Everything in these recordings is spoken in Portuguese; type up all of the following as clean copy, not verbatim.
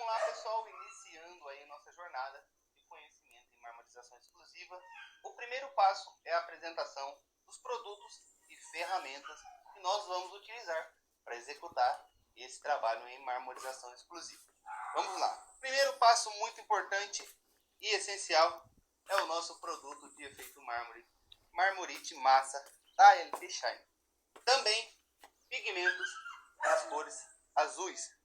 Vamos lá, pessoal, iniciando aí nossa jornada de conhecimento em marmorização exclusiva. O primeiro passo é a apresentação dos produtos e ferramentas que nós vamos utilizar para executar esse trabalho em marmorização exclusiva. Vamos lá. Primeiro passo muito importante e essencial é o nosso produto de efeito mármore, Marmorite Massa da LT Shine. Também pigmentos nas cores azuis,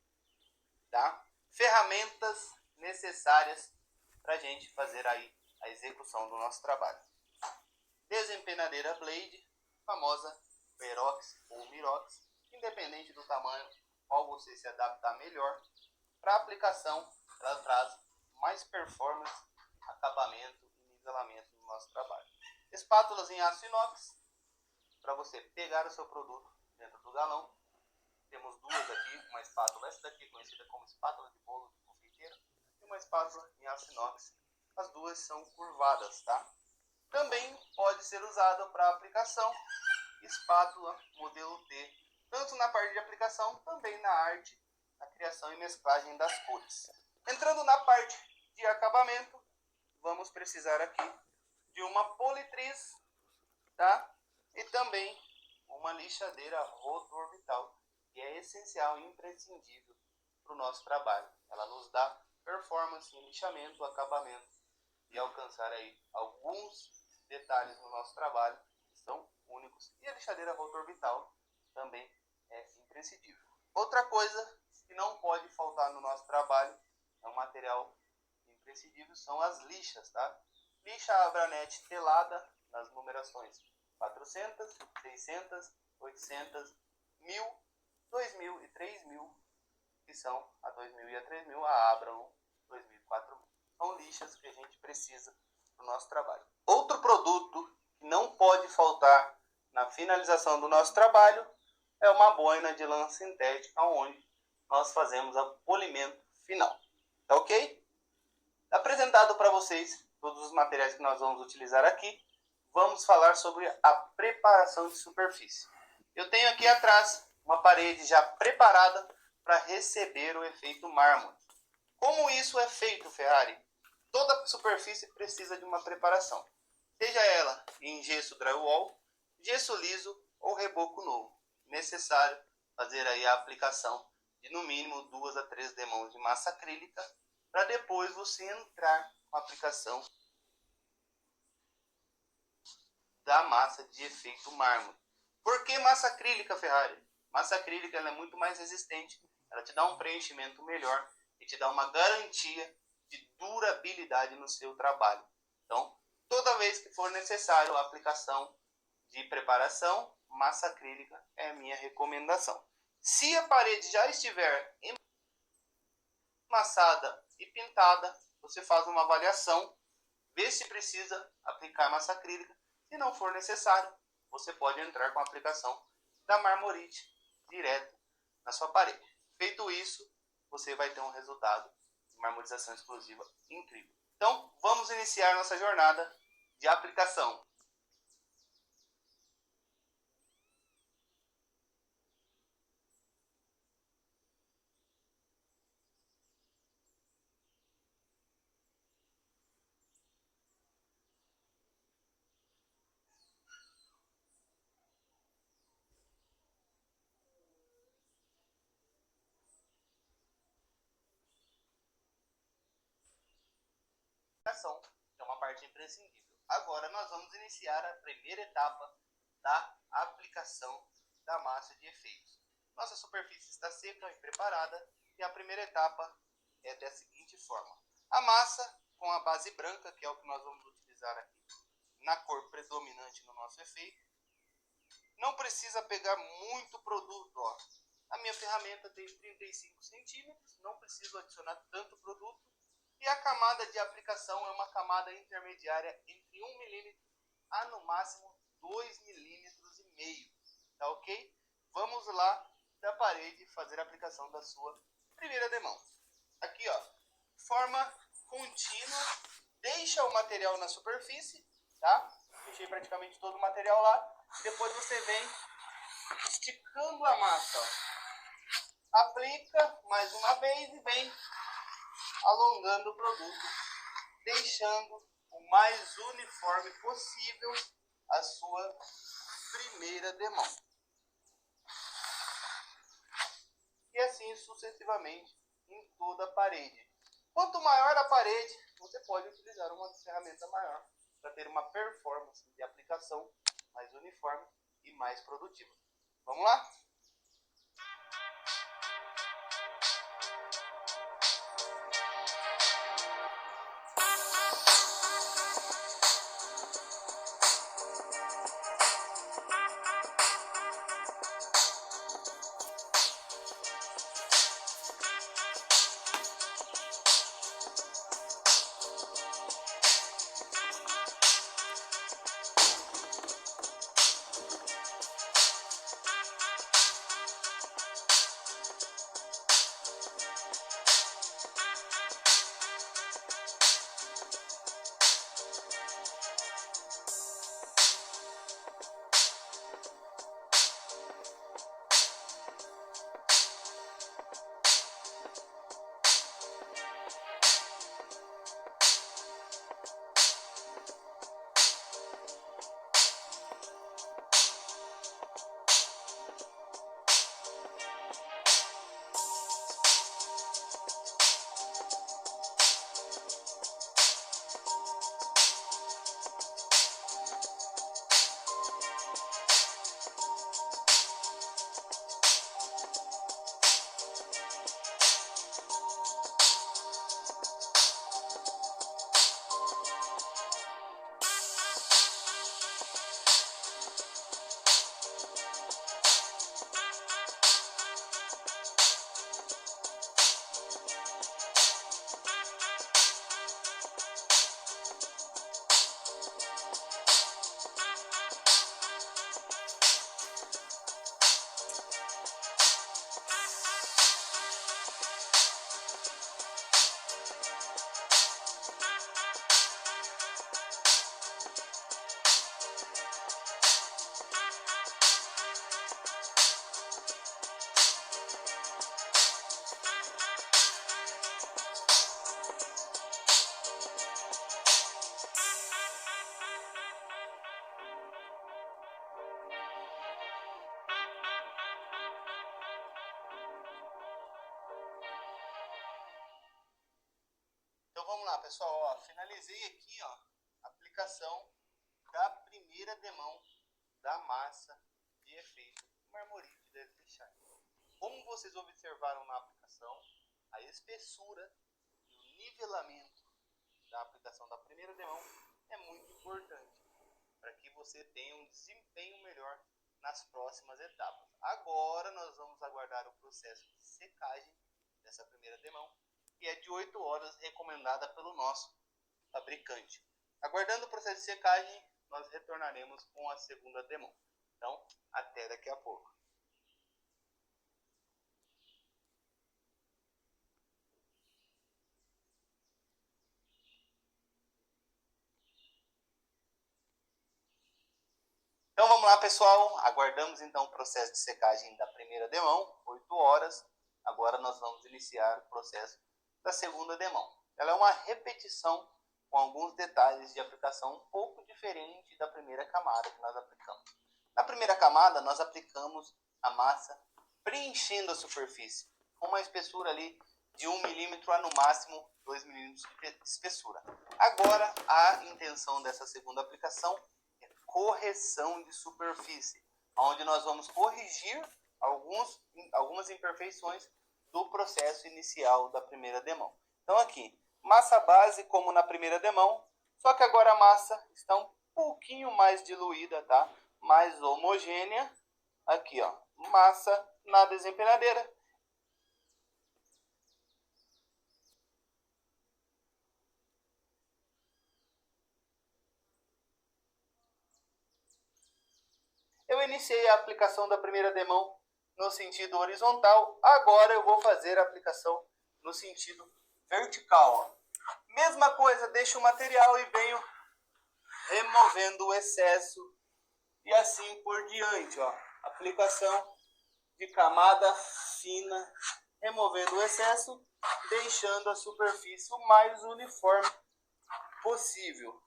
tá? Ferramentas necessárias para a gente fazer aí a execução do nosso trabalho. Desempenadeira Blade, famosa Verox ou Mirox, independente do tamanho, qual você se adaptar melhor. Para aplicação, ela traz mais performance, acabamento e nivelamento no nosso trabalho. Espátulas em aço inox, para você pegar o seu produto dentro do galão. Temos duas aqui, uma espátula, essa daqui conhecida como espátula de bolo de confeiteiro, e uma espátula em aço inox. As duas são curvadas, tá? Também pode ser usada para aplicação espátula modelo T, tanto na parte de aplicação, também na arte, na criação e mesclagem das cores. Entrando na parte de acabamento, vamos precisar aqui de uma politriz, tá? E também uma lixadeira roto-orbital, que é essencial e imprescindível para o nosso trabalho. Ela nos dá performance em lixamento, acabamento e alcançar aí alguns detalhes no nosso trabalho que são únicos. E a lixadeira roto-orbital também é imprescindível. Outra coisa que não pode faltar no nosso trabalho, é um material imprescindível, são as lixas, tá? Lixa Abranet telada nas numerações 400, 600, 800, 1000, 2000 e 3000, que são a 2000 e a 3000, a Abraham 2000 e 4000. São lixas que a gente precisa para o nosso trabalho. Outro produto que não pode faltar na finalização do nosso trabalho é uma boina de lã sintética, onde nós fazemos o polimento final. Tá ok? Apresentado para vocês todos os materiais que nós vamos utilizar aqui, vamos falar sobre a preparação de superfície. Eu tenho aqui atrás uma parede já preparada para receber o efeito mármore. Como isso é feito, Ferrari? Toda superfície precisa de uma preparação, seja ela em gesso drywall, gesso liso ou reboco novo. Necessário fazer aí a aplicação de no mínimo 2 a 3 demãos de massa acrílica, para depois você entrar com a aplicação da massa de efeito mármore. Por que massa acrílica, Ferrari? Massa acrílica ela é muito mais resistente, ela te dá um preenchimento melhor e te dá uma garantia de durabilidade no seu trabalho. Então, toda vez que for necessário a aplicação de preparação, massa acrílica é a minha recomendação. Se a parede já estiver amassada e pintada, você faz uma avaliação, vê se precisa aplicar massa acrílica. Se não for necessário, você pode entrar com a aplicação da Marmorite direto na sua parede. Feito isso, você vai ter um resultado de marmorização exclusiva incrível. Então, vamos iniciar nossa jornada de aplicação. Que é uma parte imprescindível. Agora nós vamos iniciar a primeira etapa da aplicação da massa de efeitos. Nossa superfície está seca e preparada e a primeira etapa é da seguinte forma. A massa com a base branca, que é o que nós vamos utilizar aqui na cor predominante no nosso efeito. Não precisa pegar muito produto, ó. A minha ferramenta tem 35 centímetros, não preciso adicionar tanto produto. E a camada de aplicação é uma camada intermediária entre 1 milímetro a no máximo 2 milímetros e meio. Tá ok? Vamos lá da parede fazer a aplicação da sua primeira demão. Aqui, ó, forma contínua, deixa o material na superfície, tá? Deixei praticamente todo o material lá. Depois você vem esticando a massa, ó. Aplica mais uma vez e vem alongando o produto, deixando o mais uniforme possível a sua primeira demão. E assim sucessivamente em toda a parede. Quanto maior a parede, você pode utilizar uma ferramenta maior para ter uma performance de aplicação mais uniforme e mais produtiva. Vamos lá? Então vamos lá, pessoal, ó, finalizei aqui, ó, a aplicação da primeira demão da massa de efeito marmorite da Shine. Como vocês observaram na aplicação, a espessura e o nivelamento da aplicação da primeira demão é muito importante para que você tenha um desempenho melhor nas próximas etapas. Agora nós vamos aguardar o processo de secagem dessa primeira demão, que é de 8 horas, recomendada pelo nosso fabricante. Aguardando o processo de secagem, nós retornaremos com a segunda demão. Então, até daqui a pouco. Então vamos lá, pessoal, aguardamos então o processo de secagem da primeira demão, 8 horas. Agora nós vamos iniciar o processo da segunda demão. Ela é uma repetição com alguns detalhes de aplicação um pouco diferente da primeira camada que nós aplicamos. Na primeira camada nós aplicamos a massa preenchendo a superfície, com uma espessura ali de 1 milímetro a no máximo 2 milímetros de espessura. Agora a intenção dessa segunda aplicação correção de superfície, onde nós vamos corrigir algumas imperfeições do processo inicial da primeira demão. Então aqui, massa base como na primeira demão, só que agora a massa está um pouquinho mais diluída, tá? Mais homogênea. Aqui, ó, massa na desempenadeira. Eu iniciei a aplicação da primeira demão no sentido horizontal, agora eu vou fazer a aplicação no sentido vertical. Ó. Mesma coisa, deixo o material e venho removendo o excesso e assim por diante. Ó. Aplicação de camada fina removendo o excesso, deixando a superfície o mais uniforme possível.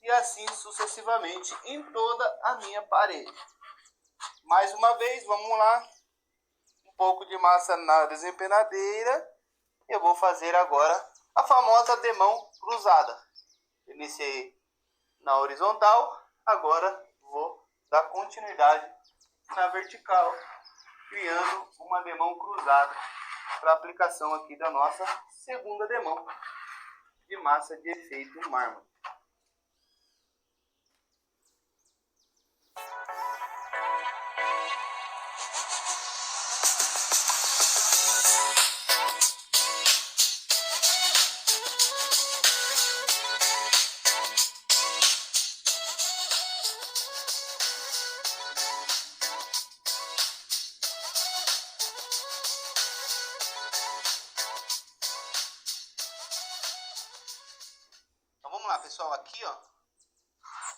E assim sucessivamente em toda a minha parede. Mais uma vez, vamos lá. Um pouco de massa na desempenadeira. Eu vou fazer agora a famosa demão cruzada. Iniciei na horizontal, agora vou dar continuidade na vertical, criando uma demão cruzada para aplicação aqui da nossa segunda demão de massa de efeito mármore. Então vamos lá, pessoal, aqui ó,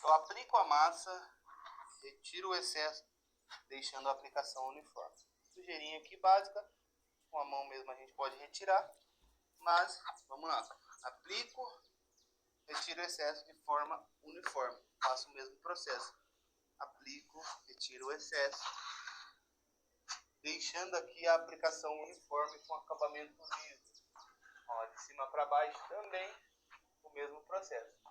eu aplico a massa, retiro o excesso, deixando a aplicação uniforme. Sujeirinha aqui básica, com a mão mesmo a gente pode retirar, mas vamos lá, aplico, retiro o excesso de forma uniforme, faço o mesmo processo, aplico, retiro o excesso, deixando aqui a aplicação uniforme com acabamento liso. Ó, de cima para baixo também o mesmo processo.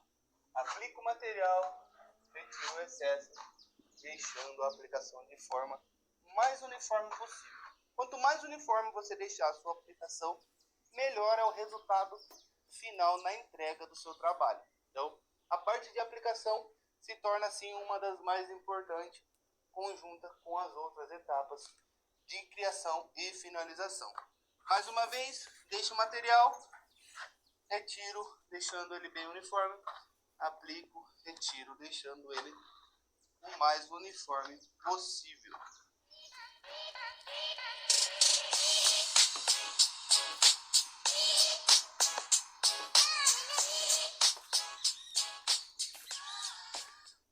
Aplico o material, retiro o excesso, deixando a aplicação de forma mais uniforme possível. Quanto mais uniforme você deixar a sua aplicação, melhor é o resultado final na entrega do seu trabalho. Então, a parte de aplicação se torna assim uma das mais importantes, conjunta com as outras etapas de criação e finalização. Mais uma vez, deixo o material, retiro, deixando ele bem uniforme, aplico, retiro, deixando ele o mais uniforme possível.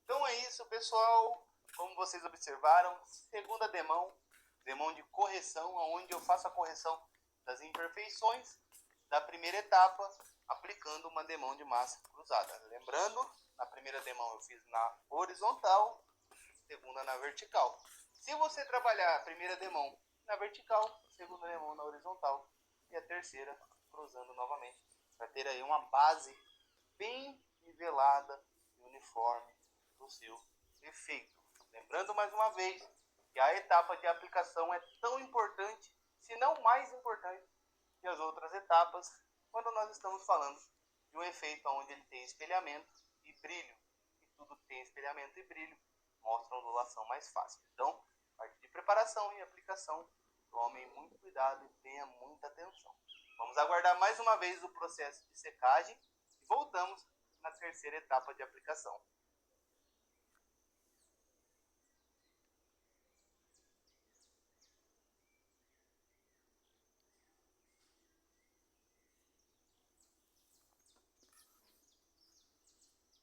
Então é isso, pessoal. Como vocês observaram, segunda demão de correção, onde eu faço a correção das imperfeições da primeira etapa, aplicando uma demão de massa cruzada. Lembrando, na primeira demão eu fiz na horizontal, segunda na vertical. Se você trabalhar a primeira demão na vertical, segunda demão na horizontal e a terceira cruzando novamente, vai ter aí uma base bem nivelada e uniforme do seu efeito. Lembrando mais uma vez que a etapa de aplicação é tão importante, se não mais importante, que as outras etapas, quando nós estamos falando de um efeito onde ele tem espelhamento e brilho, e tudo que tem espelhamento e brilho mostra uma ondulação mais fácil. Então, parte de preparação e aplicação, tomem muito cuidado e tenha muita atenção. Vamos aguardar mais uma vez o processo de secagem e voltamos na terceira etapa de aplicação.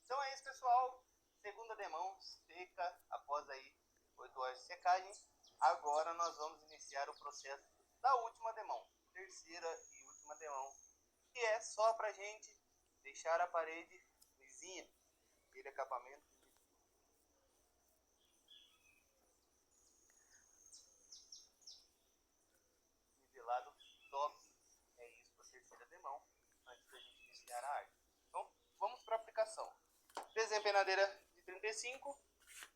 Então é isso, pessoal. Segunda demão seca após aí 8 horas de secagem. Agora nós vamos iniciar o processo da última demão, terceira e última demão, que é só pra gente deixar a parede lisinha, aquele acabamento nivelado top. É isso para a terceira demão, antes da gente iniciar a arte. Então vamos para a aplicação. Desempenadeira de 35,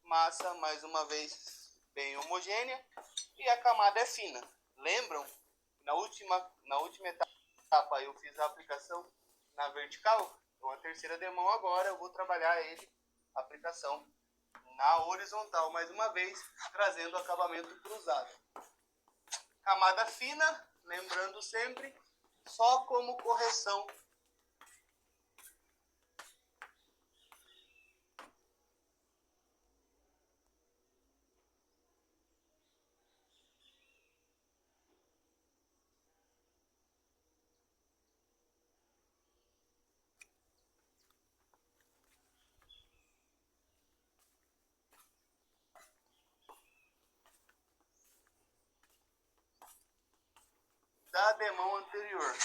massa mais uma vez bem homogênea e a camada é fina. Lembram? Na última etapa eu fiz a aplicação na vertical, então a terceira demão agora eu vou trabalhar a aplicação na horizontal mais uma vez, trazendo o acabamento cruzado. Camada fina, lembrando sempre, só como correção. da demão anterior.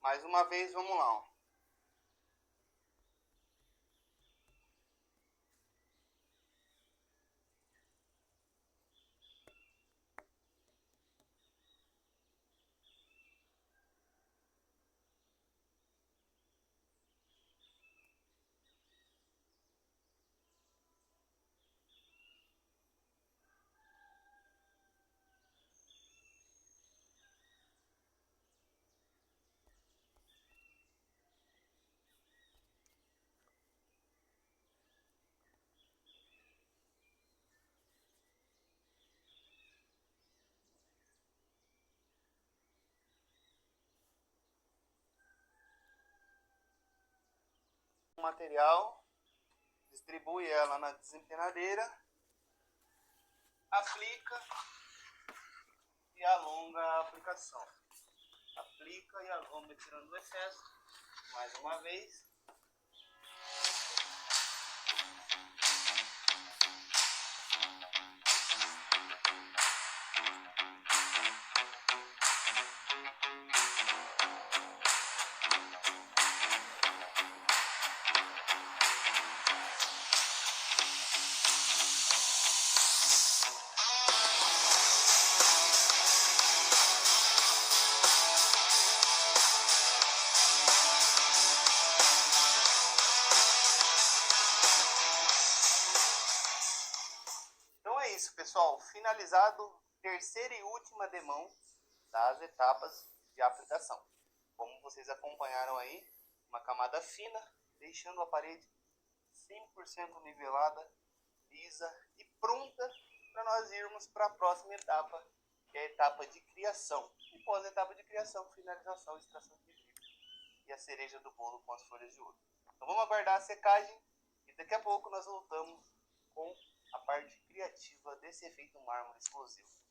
Mais uma vez, vamos lá. Ó. O material, distribui ela na desempenadeira, aplica e alonga a aplicação. Aplica e alonga tirando o excesso. Mais uma vez. Então é isso, pessoal. Finalizado terceira e última demão das etapas de aplicação. Como vocês acompanharam aí, uma camada fina, deixando a parede 100% nivelada, lisa e pronta para nós irmos para a próxima etapa, que é a etapa de criação. E pós a etapa de criação, finalização, extração de vidro e a cereja do bolo com as folhas de ouro. Então vamos aguardar a secagem e daqui a pouco nós voltamos com a parte criativa desse efeito mármore explosivo.